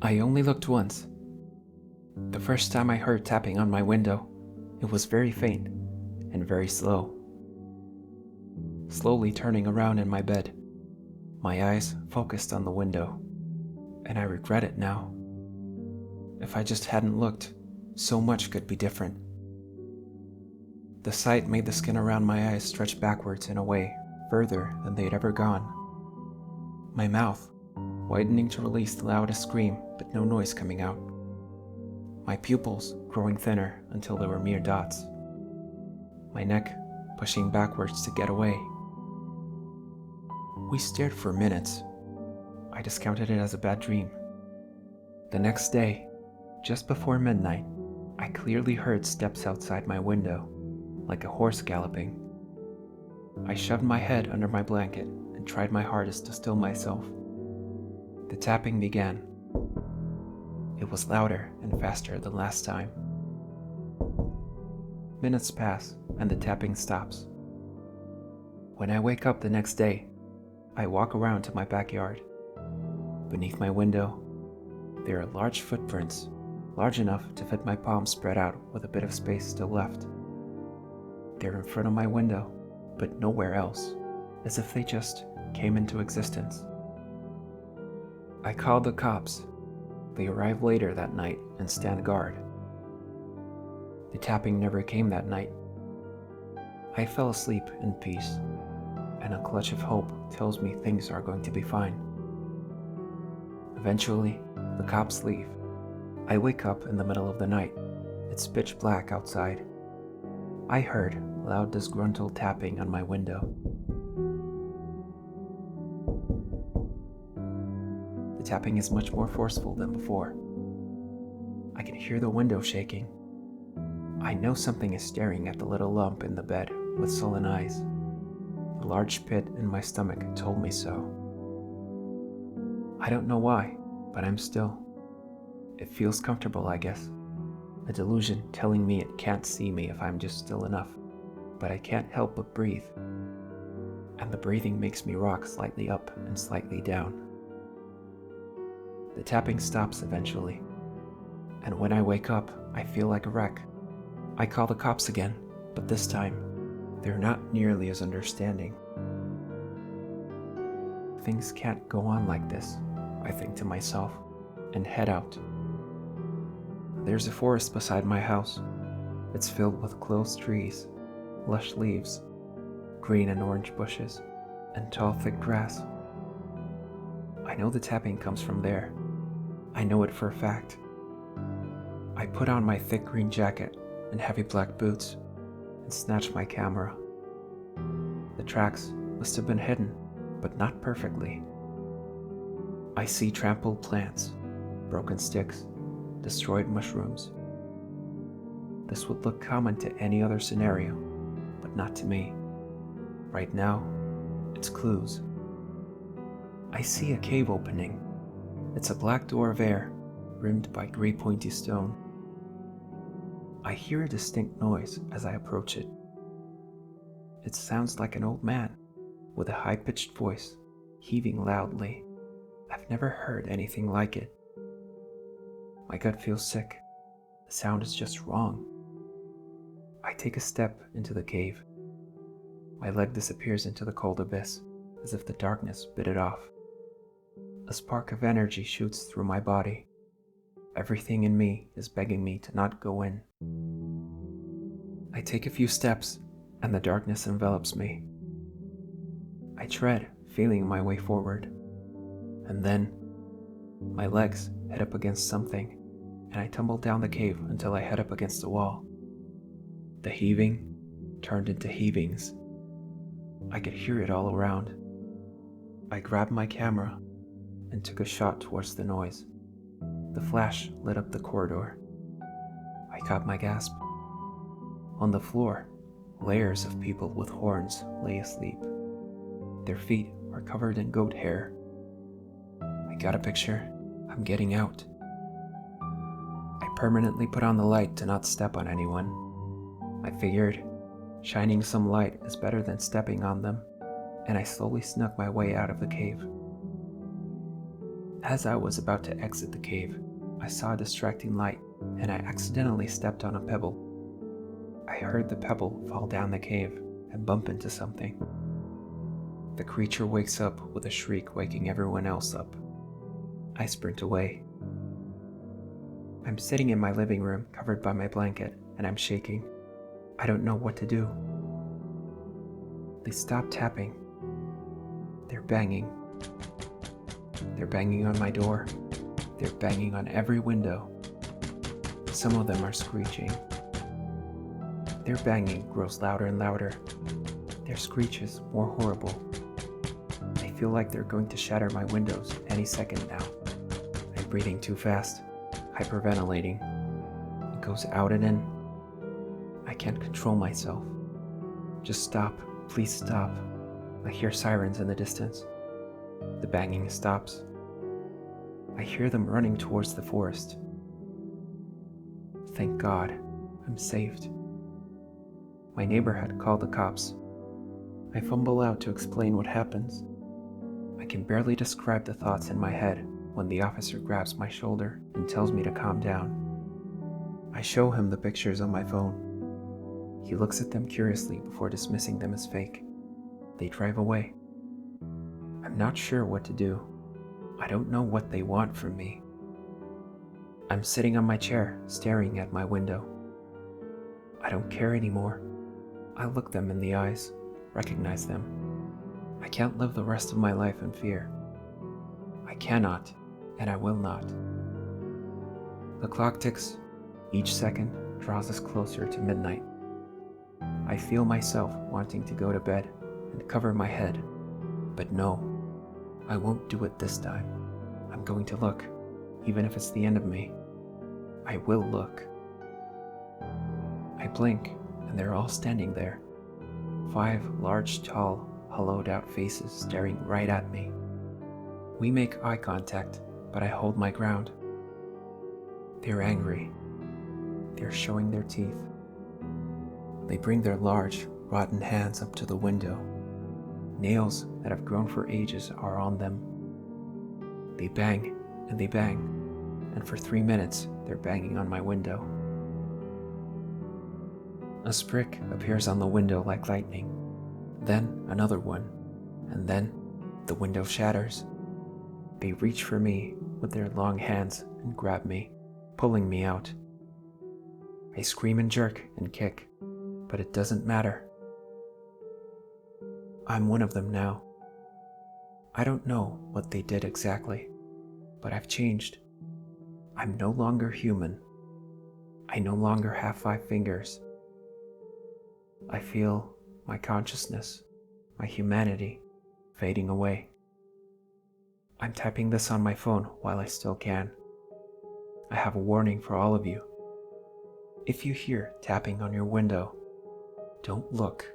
I only looked once. The first time I heard tapping on my window, it was very faint and very slow. Slowly turning around in my bed, my eyes focused on the window, and I regret it now. If I just hadn't looked, so much could be different. The sight made the skin around my eyes stretch backwards in a way further than they'd ever gone. My mouth widening to release the loudest scream, but no noise coming out. My pupils growing thinner until they were mere dots. My neck pushing backwards to get away. We stared for minutes. I discounted it as a bad dream. The next day, just before midnight, I clearly heard steps outside my window, like a horse galloping. I shoved my head under my blanket and tried my hardest to still myself. The tapping began. It was louder and faster than last time. Minutes pass and the tapping stops. When I wake up the next day, I walk around to my backyard. Beneath my window, there are large footprints, large enough to fit my palm spread out with a bit of space still left. They're in front of my window, but nowhere else, as if they just came into existence. I called the cops. They arrive later that night and stand guard. The tapping never came that night. I fell asleep in peace, and a clutch of hope tells me things are going to be fine. Eventually, the cops leave. I wake up in the middle of the night. It's pitch black outside. I heard loud disgruntled tapping on my window. The tapping is much more forceful than before. I can hear the window shaking. I know something is staring at the little lump in the bed with sullen eyes. The large pit in my stomach told me so. I don't know why, but I'm still. It feels comfortable, I guess. A delusion telling me it can't see me if I'm just still enough, but I can't help but breathe. And the breathing makes me rock slightly up and slightly down. The tapping stops eventually, and when I wake up, I feel like a wreck. I call the cops again, but this time, they're not nearly as understanding. Things can't go on like this, I think to myself, and head out. There's a forest beside my house. It's filled with close trees, lush leaves, green and orange bushes, and tall thick grass. I know the tapping comes from there. I know it for a fact. I put on my thick green jacket and heavy black boots and snatch my camera. The tracks must have been hidden, but not perfectly. I see trampled plants, broken sticks, destroyed mushrooms. This would look common to any other scenario, but not to me. Right now, it's clues. I see a cave opening. It's a black door of air, rimmed by gray pointy stone. I hear a distinct noise as I approach it. It sounds like an old man, with a high-pitched voice, heaving loudly. I've never heard anything like it. My gut feels sick. The sound is just wrong. I take a step into the cave. My leg disappears into the cold abyss, as if the darkness bit it off. A spark of energy shoots through my body. Everything in me is begging me to not go in. I take a few steps, and the darkness envelops me. I tread, feeling my way forward. And then, my legs hit up against something, and I tumble down the cave until I head up against the wall. The heaving turned into heavings. I could hear it all around. I grabbed my camera and took a shot towards the noise. The flash lit up the corridor. I caught my gasp. On the floor, layers of people with horns lay asleep. Their feet are covered in goat hair. I got a picture. I'm getting out. I permanently put on the light to not step on anyone. I figured shining some light is better than stepping on them, and I slowly snuck my way out of the cave. As I was about to exit the cave, I saw a distracting light and I accidentally stepped on a pebble. I heard the pebble fall down the cave and bump into something. The creature wakes up with a shriek, waking everyone else up. I sprint away. I'm sitting in my living room covered by my blanket and I'm shaking. I don't know what to do. They stop tapping. They're banging. They're banging on my door. They're banging on every window. Some of them are screeching. Their banging grows louder and louder. Their screeches more horrible. I feel like they're going to shatter my windows any second now. I'm breathing too fast, hyperventilating. It goes out and in. I can't control myself. Just stop, please stop. I hear sirens in the distance. The banging stops. I hear them running towards the forest. Thank God, I'm saved. My neighbor had called the cops. I fumble out to explain what happens. I can barely describe the thoughts in my head when the officer grabs my shoulder and tells me to calm down. I show him the pictures on my phone. He looks at them curiously before dismissing them as fake. They drive away. I'm not sure what to do. I don't know what they want from me. I'm sitting on my chair, staring at my window. I don't care anymore. I look them in the eyes, recognize them. I can't live the rest of my life in fear. I cannot, and I will not. The clock ticks. Each second draws us closer to midnight. I feel myself wanting to go to bed and cover my head, but no, I won't do it this time. I'm going to look, even if it's the end of me. I will look. I blink, and they're all standing there. 5 large, tall, hollowed-out faces staring right at me. We make eye contact, but I hold my ground. They're angry. They're showing their teeth. They bring their large, rotten hands up to the window. Nails that have grown for ages are on them. They bang, and for 3 minutes they're banging on my window. A sprick appears on the window like lightning, then another one, and then the window shatters. They reach for me with their long hands and grab me, pulling me out. I scream and jerk and kick, but it doesn't matter. I'm one of them now. I don't know what they did exactly, but I've changed. I'm no longer human. I no longer have 5 fingers. I feel my consciousness, my humanity, fading away. I'm typing this on my phone while I still can. I have a warning for all of you. If you hear tapping on your window, don't look.